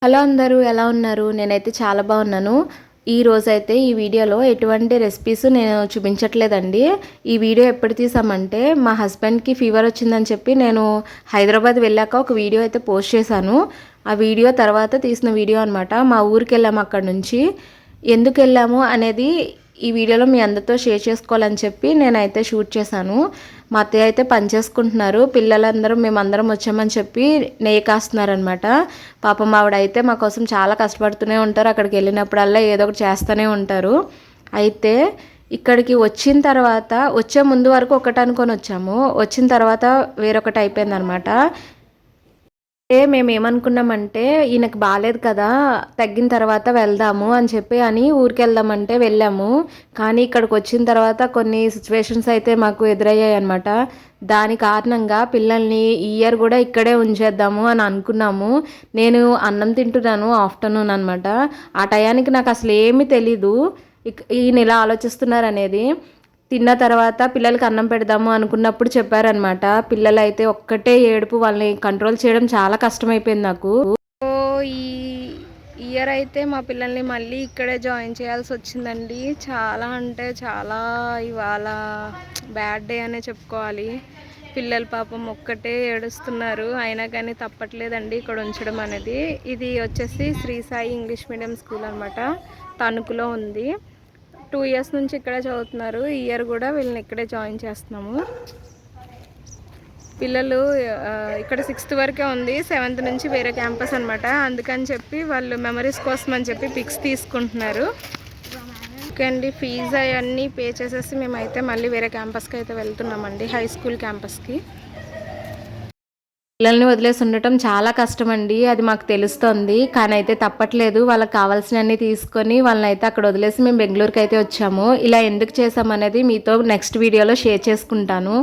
Hello అందరూ ఎలా ఉన్నారు? నేనైతే చాలా బాగున్నాను. ఈరోజైతే ఈ వీడియోలో ఎటువంటి రెసిపీస్ నేను చూపించట్లేదండి. ఈ వీడియో ఎప్పుడు తీసామంటే మా హస్బెండ్కి ఫీవర్ వచ్చిందని చెప్పి నేను హైదరాబాద్ వెళ్ళాక ఒక వీడియో అయితే పోస్ట్ చేశాను. ఆ వీడియో తర్వాత తీసిన వీడియో అనమాట. మా ఊరికి వెళ్ళాము అక్కడ నుంచి. ఎందుకు వెళ్ళాము అనేది ఈ వీడియోలో మీ అందరితో షేర్ చేసుకోవాలని చెప్పి నేనైతే షూట్ చేశాను. మా అత్తయ్య అయితే పని చేసుకుంటున్నారు. పిల్లలందరూ మేమందరం వచ్చామని చెప్పి నెయ్యి కాస్తున్నారనమాట. పాపం ఆవిడైతే మా కోసం చాలా కష్టపడుతూనే ఉంటారు. అక్కడికి వెళ్ళినప్పుడల్లా ఏదో ఒకటి చేస్తూనే ఉంటారు. అయితే ఇక్కడికి వచ్చిన తర్వాత వచ్చే ముందు వరకు ఒకటి అనుకొని వచ్చాము. వచ్చిన తర్వాత వేరొకటి అయిపోయిందనమాట. మేము ఏమనుకున్నామంటే ఈయనకు బాగాలేదు కదా, తగ్గిన తర్వాత వెళ్దాము అని చెప్పి ఊరికి వెళ్దామంటే వెళ్ళాము. కానీ ఇక్కడికి వచ్చిన తర్వాత కొన్ని సిచ్యువేషన్స్ అయితే మాకు ఎదురయ్యాయి అనమాట. దాని కారణంగా పిల్లల్ని ఈ ఇయర్ కూడా ఇక్కడే ఉంచేద్దాము అని అనుకున్నాము. నేను అన్నం తింటున్నాను ఆఫ్టర్నూన్ అనమాట. ఆ టయానికి నాకు అసలు ఏమీ తెలీదు ఈయన ఇలా ఆలోచిస్తున్నారు అనేది. తిన్న తర్వాత పిల్లలకి అన్నం పెడదాము అనుకున్నప్పుడు చెప్పారనమాట. పిల్లలు అయితే ఒక్కటే ఏడుపు, వాళ్ళని కంట్రోల్ చేయడం చాలా కష్టమైపోయింది నాకు. ఈ ఇయర్ అయితే మా పిల్లల్ని మళ్ళీ ఇక్కడే జాయిన్ చేయాల్సి వచ్చిందండి. చాలా అంటే చాలా ఇవాళ బ్యాడ్ డే అనే చెప్పుకోవాలి. పిల్లలు పాపం ఒక్కటే ఏడుస్తున్నారు. అయినా కానీ తప్పట్లేదండి ఇక్కడ ఉంచడం అనేది. ఇది వచ్చేసి Shri Sai English medium school అనమాట. తణుకులో ఉంది. 2 ఇయర్స్ నుంచి ఇక్కడే చదువుతున్నారు. ఈ ఇయర్ కూడా వీళ్ళని ఇక్కడే జాయిన్ చేస్తున్నాము. పిల్లలు ఇక్కడ 6th వరకే ఉంది, 7th నుంచి వేరే క్యాంపస్ అనమాట. అందుకని చెప్పి వాళ్ళు మెమరీస్ కోసం అని చెప్పి పిక్స్ తీసుకుంటున్నారు. ఓకే అండి, ఫీజు అవన్నీ పే చేసేసి మేమైతే మళ్ళీ వేరే క్యాంపస్కి అయితే వెళ్తున్నామండి, హై స్కూల్ క్యాంపస్కి. పిల్లల్ని వదిలేసి ఉండటం చాలా కష్టం అండి, అది మాకు తెలుస్తుంది. కానీ అయితే తప్పట్లేదు, వాళ్ళకి కావాల్సినవన్నీ తీసుకొని వాళ్ళని అయితే అక్కడ వదిలేసి మేము బెంగళూరుకి అయితే వచ్చాము. ఇలా ఎందుకు చేసామనేది మీతో నెక్స్ట్ వీడియోలో షేర్ చేసుకుంటాను.